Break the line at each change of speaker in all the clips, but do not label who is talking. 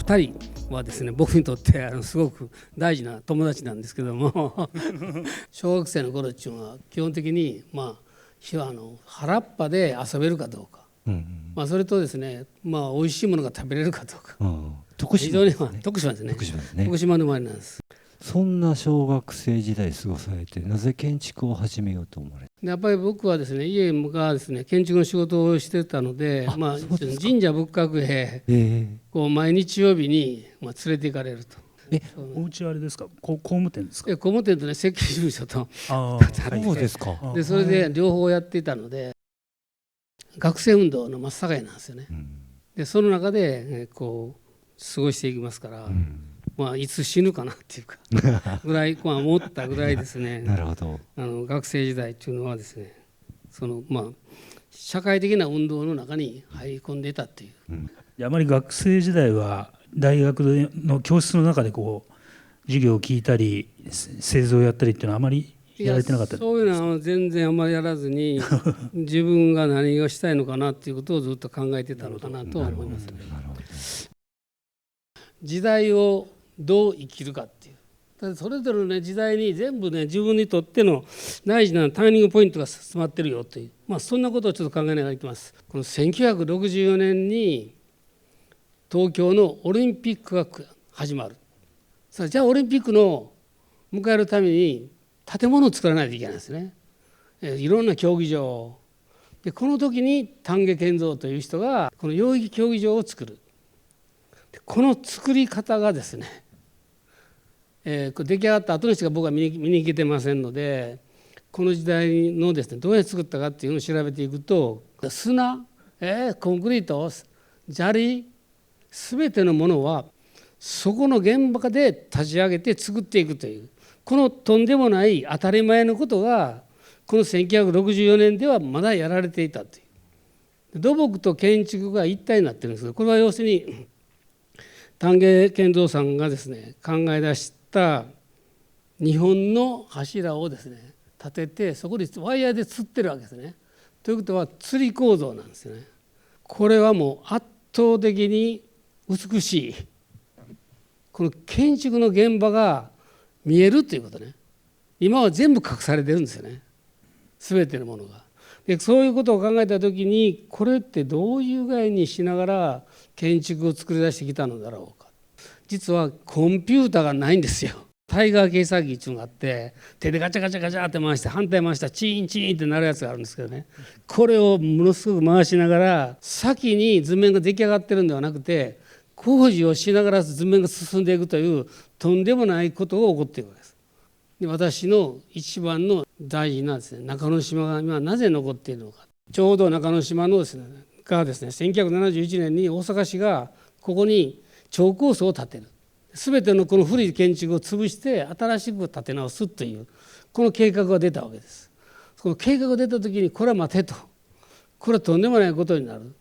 2人はですね、僕にとってすごく大事な友達なんですけども小学生の頃っていうのは基本的に原っぱで遊べるかどうか、それとですね、美味しいものが食べれるかどうか、
徳島ですね。
徳島ですね。
徳島ですね。
徳島の生まれなんです。
そんな小学生時代過ごされて、なぜ建築を始めようと思われた？
やっぱり僕はですね、家がですね、建築の仕事をしてたので、神社仏閣へ毎日曜日に連れて行かれると。
お家はあれですか、工務店ですか？
工務店とね、設計事務所と
そうですか。
でそれで両方やっていたので、学生運動の真っ盛りなんですよね。でその中で過ごしていきますから、いつ死ぬかなっていうかぐらい思ったぐらいですね
なるほど。
学生時代っていうのはですね、社会的な運動の中に入り込んでいたっていう、
あまり学生時代は大学の教室の中で授業を聞いたり製造をやったりっていうのはあまりやられてなかった？
そういうのは全然あんまりやらずに自分が何をしたいのかなっていうことをずっと考えてたのかなと思いますね。時代をどう生きるかっていう、それぞれの、時代に全部自分にとっての大事なターニングポイントが詰まってるよという、そんなことをちょっと考えながらいきます。この1964年に東京のオリンピックが始まる。じゃあオリンピックの迎えるために建物を作らないといけないんですね。いろんな競技場で、この時に丹下健三という人がこの代々木競技場を作る。この作り方がですね、出来上がった後の人が僕は見に行けてませんので、この時代のですね、どうやって作ったかっていうのを調べていくと、砂、コンクリート、砂利、全てのものはそこの現場で立ち上げて作っていくという、このとんでもない当たり前のことがこの1964年ではまだやられていたという。土木と建築が一体になってるんですけど、これは要するに丹下健三さんがですね、考え出した日本の柱をですね立てて、そこにワイヤーで吊ってるわけですね。ということは吊り構造なんですよね。これはもう圧倒的に美しい、この建築の現場が見えるということね。今は全部隠されてるんですよね、全てのものが。でそういうことを考えた時に、これってどういう具合にしながら建築を作り出してきたのだろうか。実はコンピューターがないんですよ。タイガー計算機っていうのがあって、手でガチャガチャガチャって回して、反対回したらチーンチーンってなるやつがあるんですけどね、これをものすごく回しながら、先に図面が出来上がってるんではなくて、工事をしながら図面が進んでいくというとんでもないことが起こっているわけです。で私の一番の大事なですね、中之島が今なぜ残っているのか。ちょうど中之島のですね1971年に大阪市がここに超高層を建てる、全てのこの古い建築を潰して新しく建て直すというこの計画が出たわけです。この計画が出た時に、これは待てと、これはとんでもないことになる。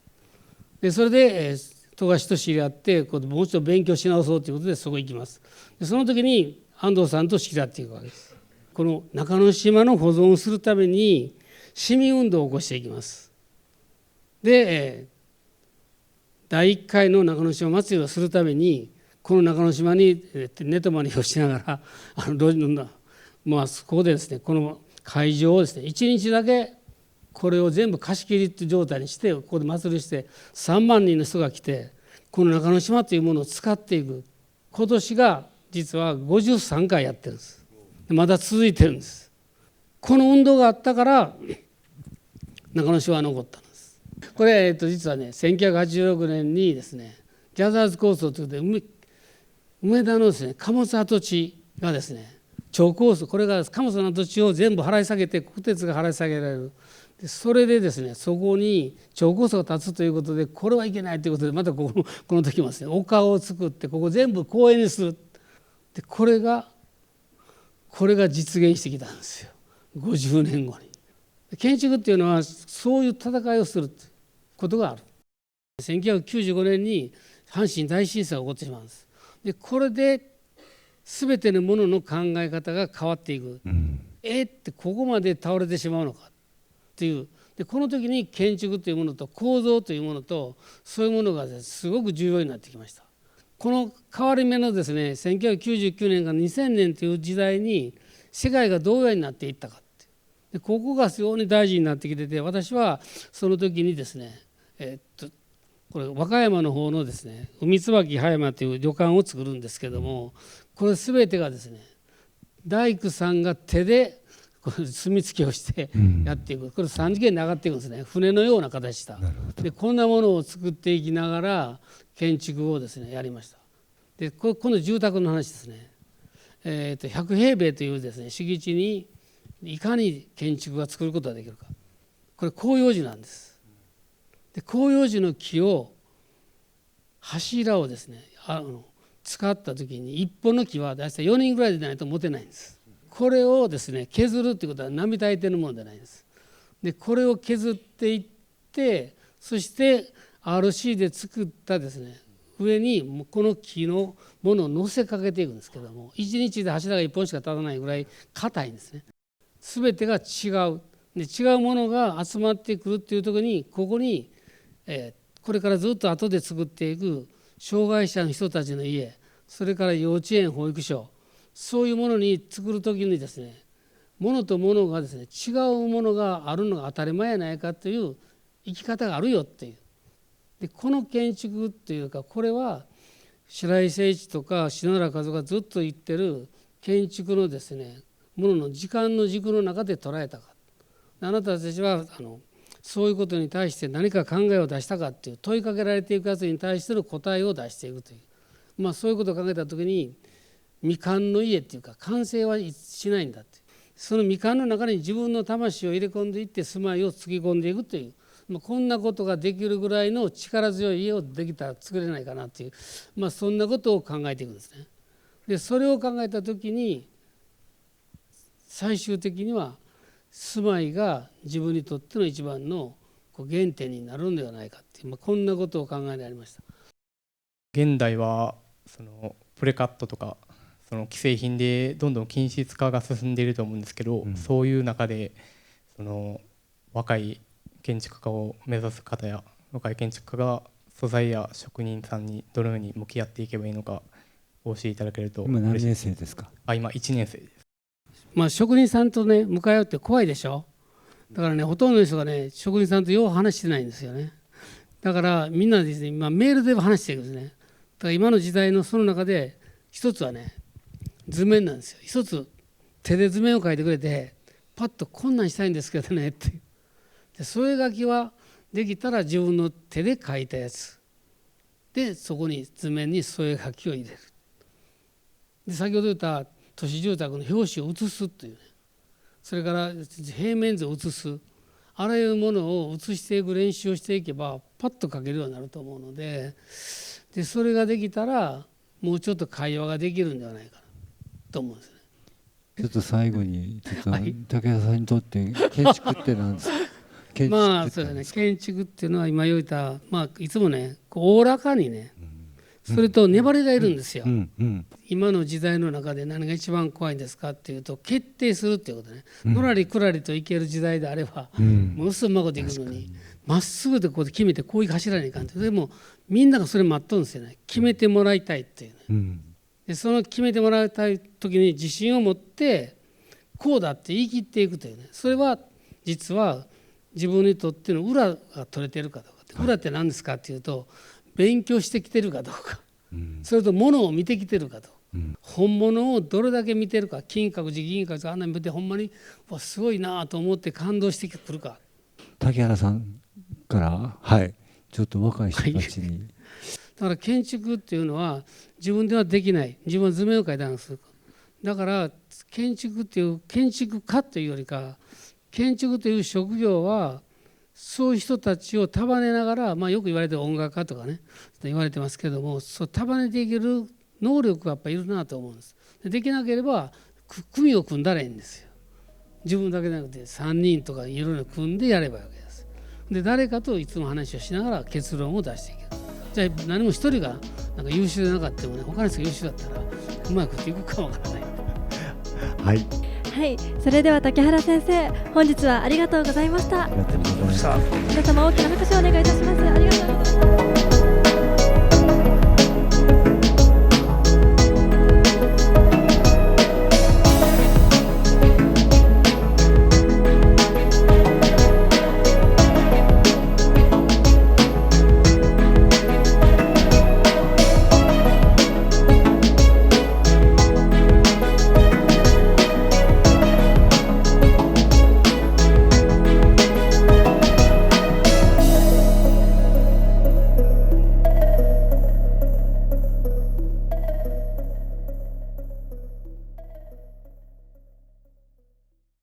でそれで富樫と知り合って、もう一度勉強し直そうということでそこへ行きます。でその時に安藤さんと知り合っていくわけです。この中之島の保存をするために市民運動を起こしていきます。で第1回の中之島祭りをするために、この中之島に寝泊まりをしながらここでですね、この会場をですね1日だけこれを全部貸し切りっていう状態にして、ここで祭りして3万人の人が来て、この中之島というものを使っていく。今年が実は53回やってるんです。まだ続いてるんです。この運動があったから中之島は残ったんです。これ実はね、1986年にですね、ギャザーズ構想ということで梅田のですね貨物跡地がですね超高層、これが貨物の跡地を全部払い下げて国鉄が払い下げられる。でそれでですね、そこに超高層が建つということで、これはいけないということで、またこの時もですね丘を作って、ここ全部公園にする。でこれが実現してきたんですよ、50年後に。建築っていうのはそういう戦いをすることがある。1995年に阪神大震災が起こってしまうんです。でこれで全てのものの考え方が変わっていく。ってここまで倒れてしまうのかっていう。でこの時に建築というものと構造というものと、そういうものがすごく重要になってきました。この変わり目のですね1999年から2000年という時代に世界がどういうようになっていったかってでここが非常に大事になってきてて、私はその時にですねこれ和歌山の方のですね海椿葉山という旅館を作るんですけども、これ全てがですね大工さんが手で墨付けをしてやっていく、これ3次元に上がっていくんですね。船のような形したでこんなものを作っていきながら建築をですねやりました。でこの住宅の話ですね、100平米というですね敷地にいかに建築が作ることができるか、これ広葉樹なんです。で広葉樹の木を柱をですね使った時に1本の木は大体4人ぐらいでないと持てないんです。これをですね削るっていうことは並大抵のものじゃないんです。でこれを削っていって、そして RC で作ったですね上にこの木のものを乗せかけていくんですけども、1日で柱が1本しか立たないぐらい硬いんですね。全てが違うで違うものが集まってくるっていう時にここに、これからずっと後で作っていく障害者の人たちの家、それから幼稚園保育所、そういうものに作る時にですねものとものがですね違うものがあるのが当たり前やないかという生き方があるよっていう。でこの建築っていうか、これは白井誠一とか篠原和夫がずっと言ってる建築のですねものの時間の軸の中で捉えたか、あなたたちはそういうことに対して何か考えを出したかっていう問いかけられていくやつに対しての答えを出していくという、そういうことを考えた時に未完の家っていうか完成はしないんだって、その未完の中に自分の魂を入れ込んでいって住まいをつぎ込んでいくという、こんなことができるぐらいの力強い家をできたら作れないかなっていう、そんなことを考えていくんですね。でそれを考えた時に最終的には住まいが自分にとっての一番の原点になるのではないかっていう、こんなことを考えられました。
現代はそのプレカットとかその既製品でどんどん均質化が進んでいると思うんですけど、そういう中でその若い建築家を目指す方や若い建築家が素材や職人さんにどのように向き合っていけばいいのかお教えいただけると。
今何年生ですか？
今1年生です。
職人さんとね向かい合うって怖いでしょ。だからねほとんどの人がね職人さんとよう話してないんですよね。だからみんなですね今メールで話していくんですね。だから今の時代のその中で一つはね図面なんですよ。一つ手で図面を描いてくれてパッとこんなんしたいんですけどねってで添え書きはできたら自分の手で描いたやつでそこに図面に添え書きを入れる。で先ほど言った都市住宅の表紙を写すというね、それから平面図を写す、あらゆるものを写していく練習をしていけばパッと描けるようになると思うので、それができたらもうちょっと会話ができるんではないかなと思うんですね。
ちょっと最後にちょっと武田さんにとって建築って何ですか？
そうですね、建築っていうのは今言った、いつもねおおらかにね、それと粘りがいるんですよ。今の時代の中で何が一番怖いんですかっていうと決定するっていうことね。のらりくらりといける時代であれば、ものすごいうまくできるのにまっすぐでこう決めてこういう柱にいかんって、でもみんながそれ待っとるんですよね。決めてもらいたいっていうね。でその決めてもらいたい時に自信を持ってこうだって言い切っていくというね、それは実は自分にとっての裏が取れてるかどうか。裏って何ですかっていうと勉強してきてるかどうか、それと物を見てきてるかどうか、本物をどれだけ見てるか、金閣寺銀閣寺あんなに見てほんまにすごいなと思って感動してくるか。
竹原さんからちょっと若い人たちに、
だから建築っていうのは自分ではできない、自分は図面を描いたんです。だから建築っていう建築家というよりか建築という職業はそういう人たちを束ねながら、よく言われてる音楽家とかね言われてますけども、そう束ねていける能力がやっぱりいるなと思うんです。できなければ組を組んだらいいんですよ。自分だけじゃなくて3人とかいろいろ組んでやればいいわけです。で誰かといつも話をしながら結論を出していける。じゃあ何も一人がなんか優秀でなかったもね、他の人が優秀だったらうまくいくかもわからない。
はい、それでは竹原先生、本日はありがとうございました。
ありがとうございました。
皆様大きな拍手をお願いいたします。ありがとうございます。